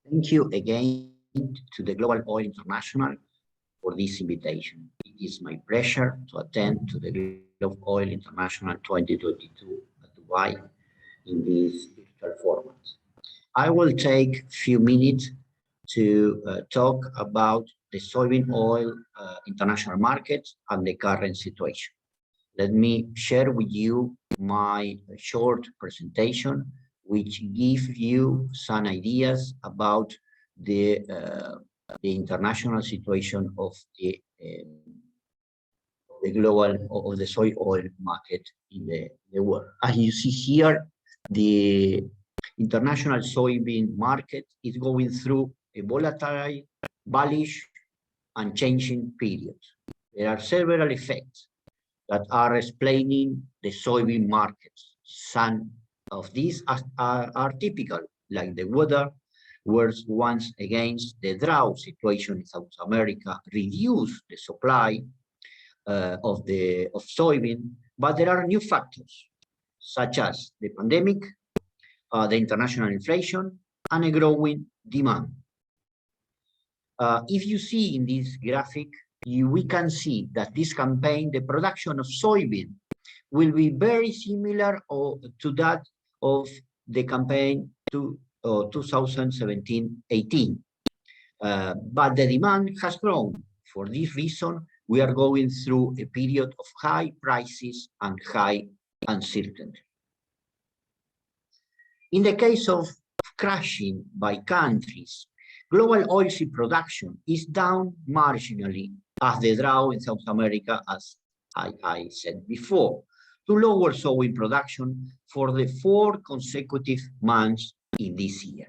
Thank you again to the Global Oil International for this invitation. It is my pleasure to attend to the Global Oil International 2022 at Dubai in this digital format. I will take a few minutes to talk about the soybean oil international market and the current situation. Let me share with you my short presentation, which gives you some ideas about the international situation of the global of the soy oil market in the world. As you see here, the international soybean market is going through a volatile, bullish, and changing period. There are several effects that are explaining the soybean markets. Some of these are typical, like the weather, where once again the drought situation in South America reduced the supply of soybean, but there are new factors, such as the pandemic, the international inflation, and a growing demand. If you see in this graphic, we can see that this campaign, the production of soybean, will be very similar to that of the campaign to 2017-18. But the demand has grown. For this reason, we are going through a period of high prices and high uncertainty. In the case of crushing by countries, global oilseed production is down marginally as the drought in South America, as I said before, to lower soybean production for the 4 consecutive months in this year,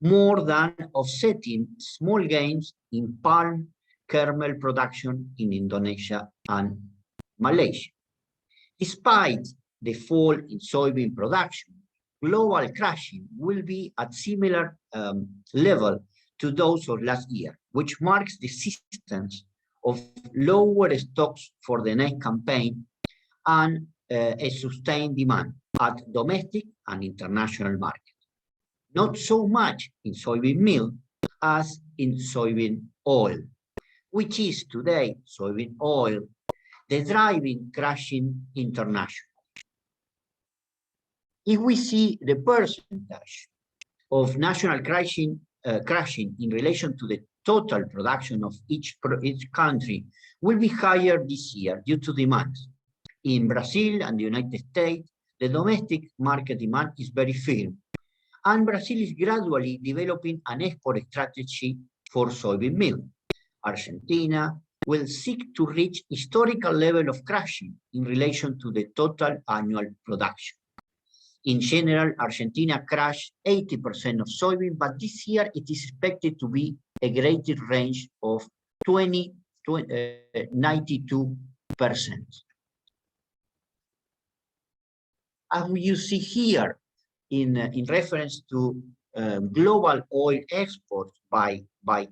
more than offsetting small gains in palm kernel production in Indonesia and Malaysia. Despite the fall in soybean production, global crushing will be at similar level to those of last year, which marks the existence of lower stocks for the next campaign and a sustained demand at domestic and international markets. Not so much in soybean meal as in soybean oil, which is today soybean oil, the driving crushing international. If we see the percentage of national crushing in relation to the total production of each country will be higher this year due to demand. In Brazil and the United States, the domestic market demand is very firm, and Brazil is gradually developing an export strategy for soybean meal. Argentina will seek to reach historical level of crushing in relation to the total annual production. In general, Argentina crushed 80% of soybean, but this year it is expected to be a greater range of 92%. As you see here, in reference to global oil exports by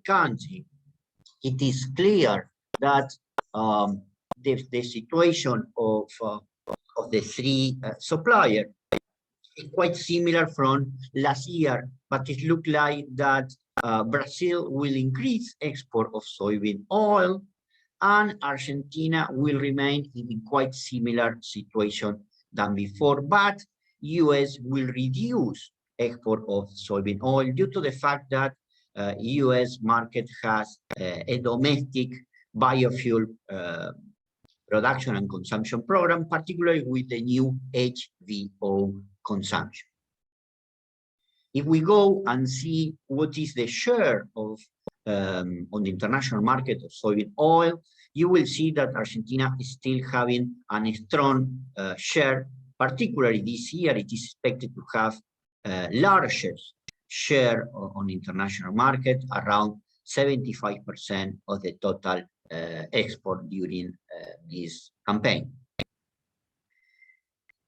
country, it is clear that the situation of the 3 suppliers is quite similar from last year, but it looks like that Brazil will increase export of soybean oil, and Argentina will remain in quite similar situation than before, but US will reduce export of soybean oil due to the fact that US market has a domestic biofuel production and consumption program, particularly with the new HVO consumption. If we go and see what is the share of on the international market of soybean oil, you will see that Argentina is still having a strong share. Particularly this year, it is expected to have largest share on international market, around 75% of the total export during this campaign.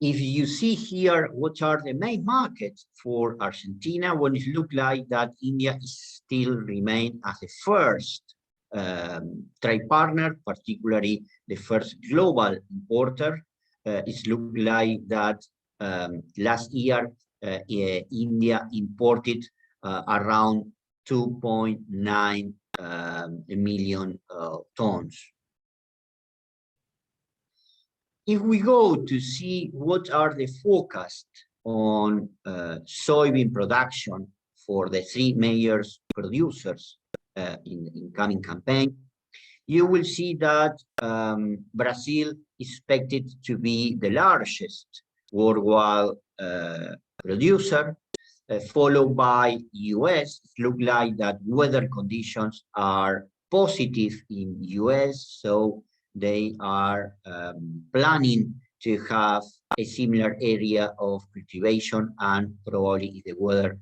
If you see here what are the main markets for Argentina, well, it looks like that India still remain as the first trade partner, particularly the first global importer. It looks like that last year India imported around 2.9 million tons. If we go to see what are the forecasts on soybean production for the three major producers in coming campaign, you will see that Brazil is expected to be the largest worldwide producer, followed by US. It looks like that weather conditions are positive in US, so they are planning to have a similar area of cultivation, and probably if the weather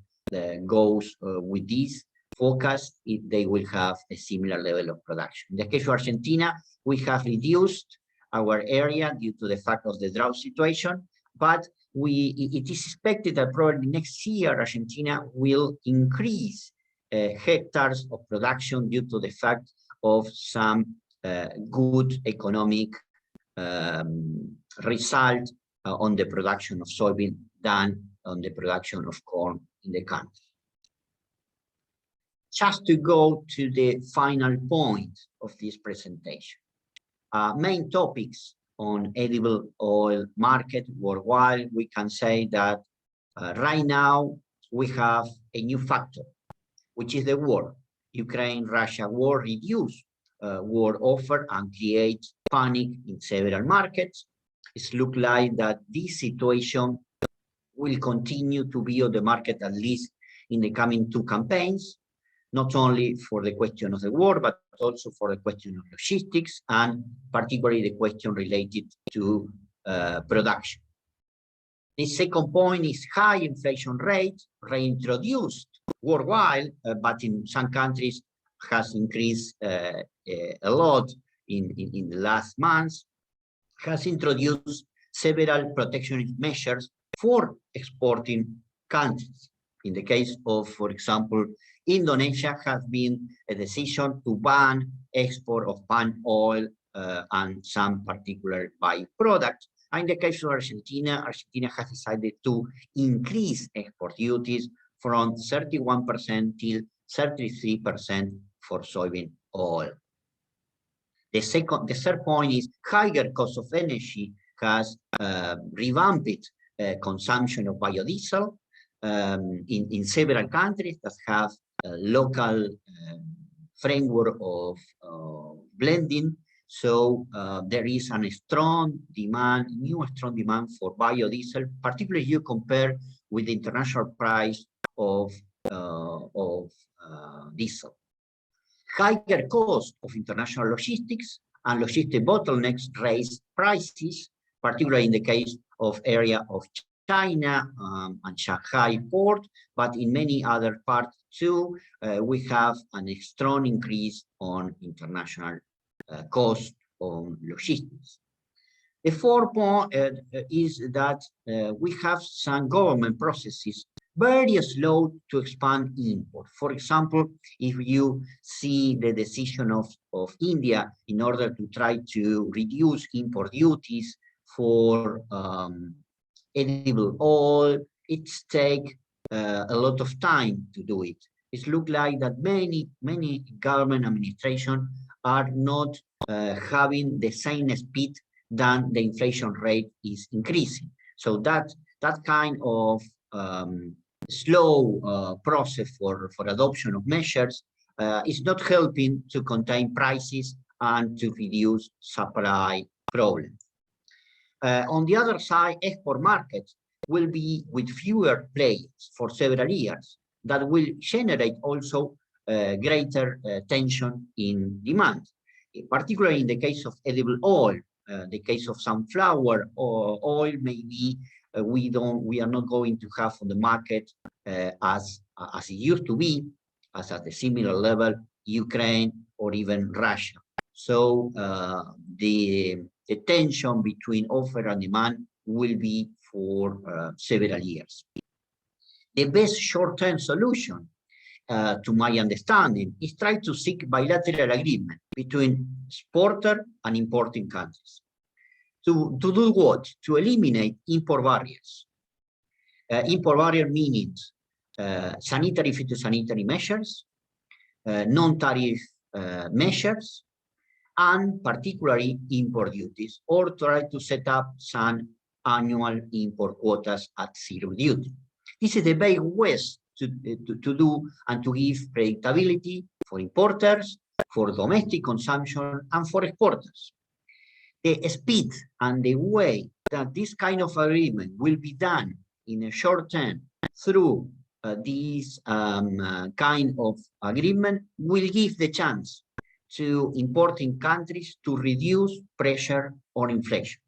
goes with this forecast, they will have a similar level of production. In the case of Argentina, we have reduced our area due to the fact of the drought situation, but it is expected that probably next year Argentina will increase hectares of production due to the fact of some good economic result on the production of soybean than on the production of corn in the country. Just to go to the final point of this presentation, main topics on edible oil market worldwide, we can say that right now we have a new factor, which is the war. Ukraine-Russia war reduced war offer and create panic in several markets. It looks like that this situation will continue to be on the market at least in the coming two campaigns, not only for the question of the war, but also for the question of logistics, and particularly the question related to production. The second point is high inflation rate, reintroduced worldwide, but in some countries has increased a lot in the last months, has introduced several protectionist measures for exporting countries. In the case of, for example, Indonesia has been a decision to ban export of palm oil and some particular byproducts. In the case of Argentina, Argentina has decided to increase export duties from 31% till 33% for soybean oil. The third point is higher cost of energy has revamped consumption of biodiesel in several countries that have a local framework of blending. So there is a strong demand, strong demand for biodiesel, particularly if you compare with the international price of diesel. Higher cost of international logistics and logistic bottlenecks raise prices, particularly in the case of area of China and Shanghai port, but in many other parts too, we have a strong increase on international cost on logistics. The fourth point is that we have some government processes very slow to expand import. For example, if you see the decision of India in order to try to reduce import duties for edible oil, it's take a lot of time to do it. It looks like that many government administrations are not having the same speed than the inflation rate is increasing. So that kind of slow process for adoption of measures is not helping to contain prices and to reduce supply problems. On the other side, export markets will be with fewer players for several years. That will generate also greater tension in demand, particularly in the case of edible oil. The case of sunflower oil, maybe we are not going to have on the market as it used to be, as at a similar level, Ukraine or even Russia. So the tension between offer and demand will be for several years. The best short-term solution, to my understanding, is try to seek bilateral agreement between exporter and importing countries. To do what? To eliminate import barriers. Import barrier meaning sanitary, phytosanitary measures, non-tariff measures, and particularly import duties, or try to set up some annual import quotas at zero duty. This is the best way to do and to give predictability for importers, for domestic consumption, and for exporters. The speed and the way that this kind of agreement will be done in a short term through this kind of agreement will give the chance to importing countries to reduce pressure on inflation.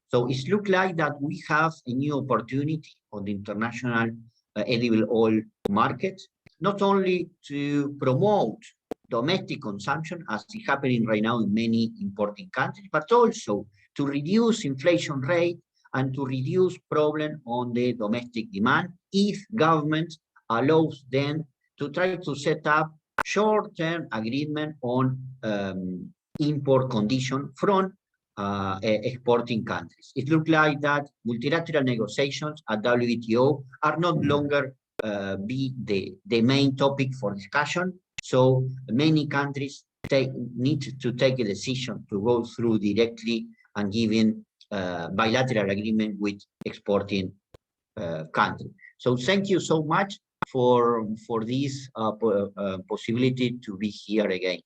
So it looks like that we have a new opportunity on the international edible oil market, not only to promote domestic consumption, as is happening right now in many importing countries, but also to reduce inflation rate and to reduce problem on the domestic demand if government allows them to try to set up short-term agreement on import condition from exporting countries. It looks like that multilateral negotiations at WTO are no longer be the main topic for discussion. So many countries need to take a decision to go through directly and giving bilateral agreement with exporting country. So thank you so much for this possibility to be here again.